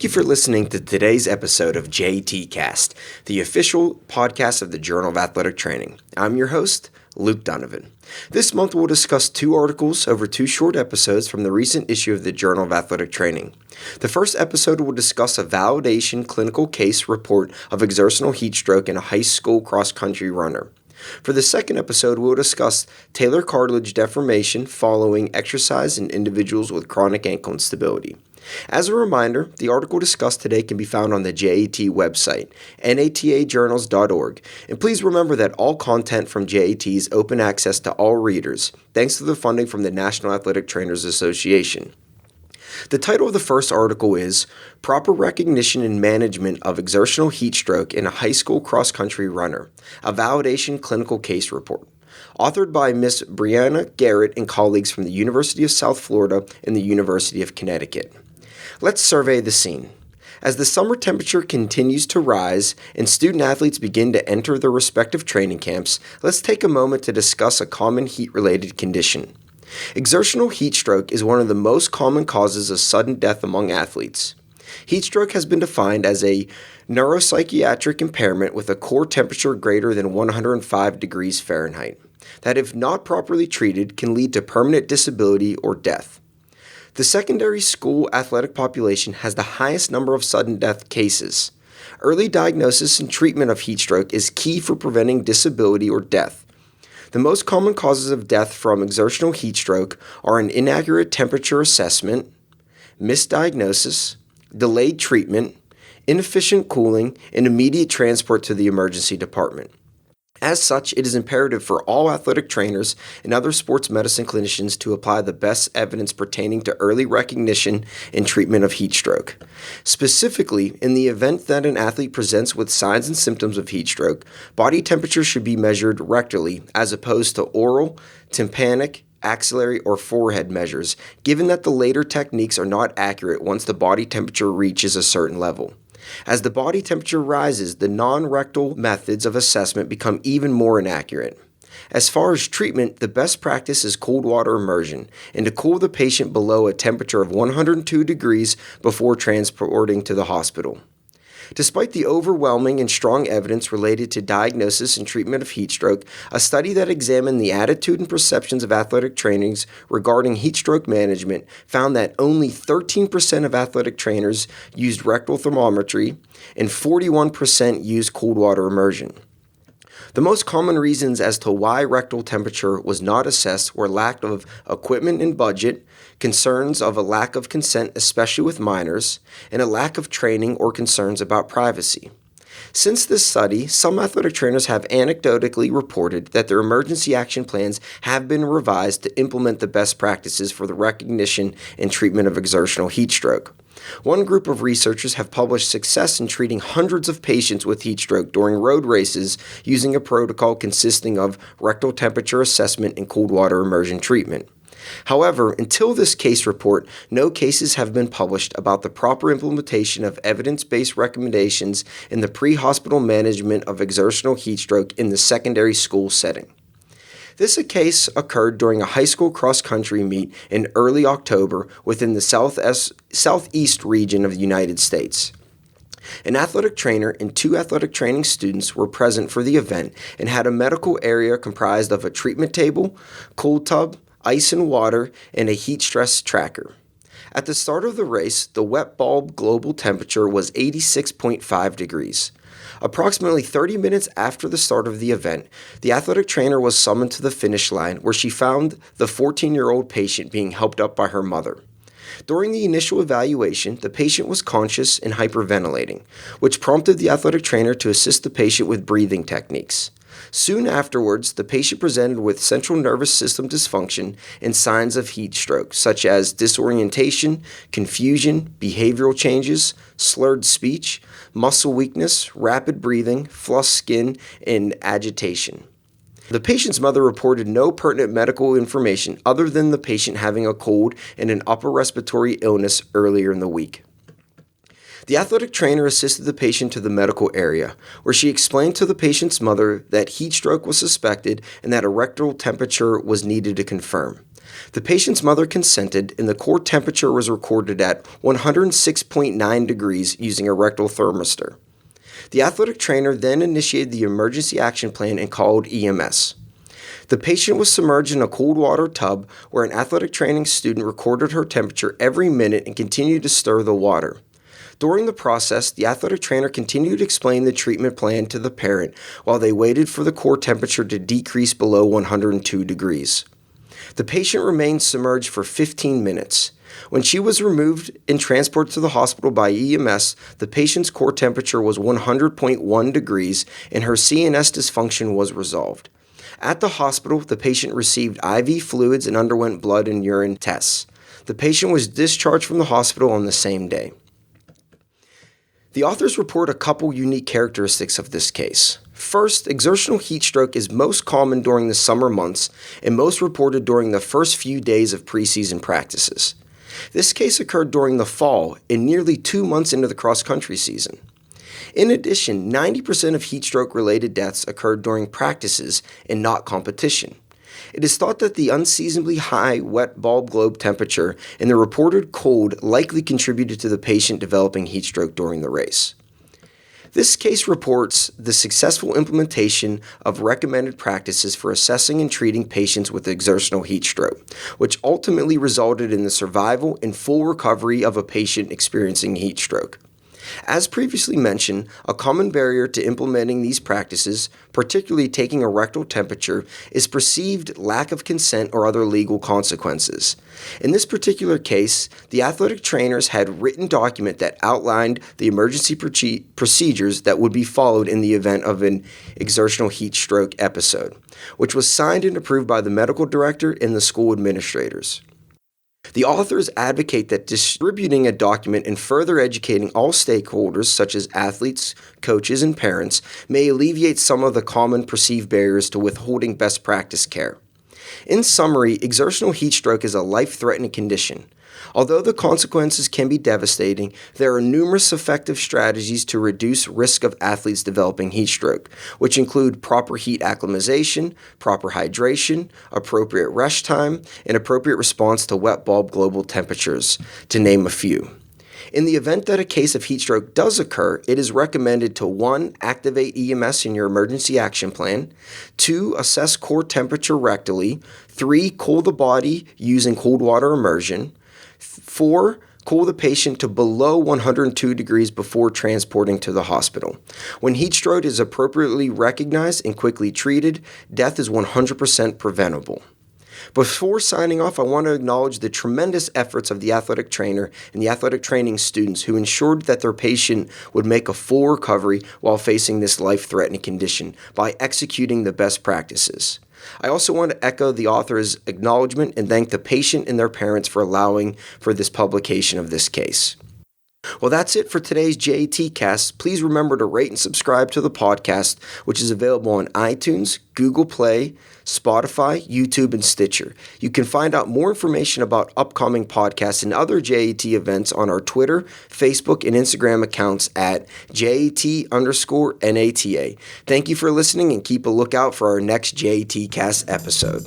Thank you for listening to today's episode of JATCast, the official podcast of the Journal of Athletic Training. I'm your host, Luke Donovan. This month we'll discuss two articles over two short episodes from the recent issue of the Journal of Athletic Training. The first episode will discuss a validation clinical case report of exertional heat stroke in a high school cross-country runner. For the second episode, we'll discuss talar cartilage deformation following exercise in individuals with chronic ankle instability. As a reminder, the article discussed today can be found on the JAT website, natajournals.org, and please remember that all content from JAT is open access to all readers, thanks to the funding from the National Athletic Trainers Association. The title of the first article is Proper Recognition and Management of Exertional Heat Stroke in a High School Cross-Country Runner, a Validation Clinical Case Report, authored by Ms. Bryanna Garrett and colleagues from the University of South Florida and the University of Connecticut. Let's survey the scene. As the summer temperature continues to rise and student athletes begin to enter their respective training camps, let's take a moment to discuss a common heat-related condition. Exertional heat stroke is one of the most common causes of sudden death among athletes. Heat stroke has been defined as a neuropsychiatric impairment with a core temperature greater than 105 degrees Fahrenheit that, if not properly treated, can lead to permanent disability or death. The secondary school athletic population has the highest number of sudden death cases. Early diagnosis and treatment of heat stroke is key for preventing disability or death. The most common causes of death from exertional heat stroke are an inaccurate temperature assessment, misdiagnosis, delayed treatment, inefficient cooling, and immediate transport to the emergency department. As such, it is imperative for all athletic trainers and other sports medicine clinicians to apply the best evidence pertaining to early recognition and treatment of heat stroke. Specifically, in the event that an athlete presents with signs and symptoms of heat stroke, body temperature should be measured rectally as opposed to oral, tympanic, axillary, or forehead measures, given that the later techniques are not accurate once the body temperature reaches a certain level. As the body temperature rises, the non-rectal methods of assessment become even more inaccurate. As far as treatment, the best practice is cold water immersion, and to cool the patient below a temperature of 102 degrees before transporting to the hospital. Despite the overwhelming and strong evidence related to diagnosis and treatment of heat stroke, a study that examined the attitude and perceptions of athletic trainers regarding heat stroke management found that only 13% of athletic trainers used rectal thermometry and 41% used cold water immersion. The most common reasons as to why rectal temperature was not assessed were lack of equipment and budget, concerns of a lack of consent, especially with minors, and a lack of training or concerns about privacy. Since this study, some athletic trainers have anecdotally reported that their emergency action plans have been revised to implement the best practices for the recognition and treatment of exertional heat stroke. One group of researchers have published success in treating hundreds of patients with heat stroke during road races using a protocol consisting of rectal temperature assessment and cold water immersion treatment. However, until this case report, no cases have been published about the proper implementation of evidence-based recommendations in the pre-hospital management of exertional heat stroke in the secondary school setting. This case occurred during a high school cross-country meet in early October within the southeast region of the United States. An athletic trainer and two athletic training students were present for the event and had a medical area comprised of a treatment table, cold tub, ice and water, and a heat stress tracker. At the start of the race, the wet bulb global temperature was 86.5 degrees. Approximately 30 minutes after the start of the event, the athletic trainer was summoned to the finish line where she found the 14-year-old patient being helped up by her mother. During the initial evaluation, the patient was conscious and hyperventilating, which prompted the athletic trainer to assist the patient with breathing techniques. Soon afterwards, the patient presented with central nervous system dysfunction and signs of heat stroke, such as disorientation, confusion, behavioral changes, slurred speech, muscle weakness, rapid breathing, flushed skin, and agitation. The patient's mother reported no pertinent medical information other than the patient having a cold and an upper respiratory illness earlier in the week. The athletic trainer assisted the patient to the medical area, where she explained to the patient's mother that heat stroke was suspected and that a rectal temperature was needed to confirm. The patient's mother consented, and the core temperature was recorded at 106.9 degrees using a rectal thermistor. The athletic trainer then initiated the emergency action plan and called EMS. The patient was submerged in a cold water tub where an athletic training student recorded her temperature every minute and continued to stir the water. During the process, the athletic trainer continued to explain the treatment plan to the parent while they waited for the core temperature to decrease below 102 degrees. The patient remained submerged for 15 minutes. When she was removed and transported to the hospital by EMS, the patient's core temperature was 100.1 degrees and her CNS dysfunction was resolved. At the hospital, the patient received IV fluids and underwent blood and urine tests. The patient was discharged from the hospital on the same day. The authors report a couple unique characteristics of this case. First, exertional heat stroke is most common during the summer months and most reported during the first few days of preseason practices. This case occurred during the fall and nearly 2 months into the cross-country season. In addition, 90% of heat stroke-related deaths occurred during practices and not competition. It is thought that the unseasonably high wet bulb globe temperature and the reported cold likely contributed to the patient developing heat stroke during the race. This case reports the successful implementation of recommended practices for assessing and treating patients with exertional heat stroke, which ultimately resulted in the survival and full recovery of a patient experiencing heat stroke. As previously mentioned, a common barrier to implementing these practices, particularly taking a rectal temperature, is perceived lack of consent or other legal consequences. In this particular case, the athletic trainers had written document that outlined the emergency procedures that would be followed in the event of an exertional heat stroke episode, which was signed and approved by the medical director and the school administrators. The authors advocate that distributing a document and further educating all stakeholders, such as athletes, coaches, and parents, may alleviate some of the common perceived barriers to withholding best practice care. In summary, exertional heat stroke is a life-threatening condition. Although the consequences can be devastating, there are numerous effective strategies to reduce risk of athletes developing heat stroke, which include proper heat acclimatization, proper hydration, appropriate rest time, and appropriate response to wet bulb global temperatures, to name a few. In the event that a case of heat stroke does occur, it is recommended to 1. Activate EMS in your emergency action plan, 2. Assess core temperature rectally, 3. Cool the body using cold water immersion, 4. Cool the patient to below 102 degrees before transporting to the hospital. When heat stroke is appropriately recognized and quickly treated, death is 100% preventable. Before signing off, I want to acknowledge the tremendous efforts of the athletic trainer and the athletic training students who ensured that their patient would make a full recovery while facing this life-threatening condition by executing the best practices. I also want to echo the author's acknowledgement and thank the patient and their parents for allowing for this publication of this case. Well, that's it for today's JATCast. Please remember to rate and subscribe to the podcast, which is available on iTunes, Google Play, Spotify, YouTube, and Stitcher. You can find out more information about upcoming podcasts and other JAT events on our Twitter, Facebook, and Instagram accounts at JAT_NATA. Thank you for listening and keep a lookout for our next JATcast episode.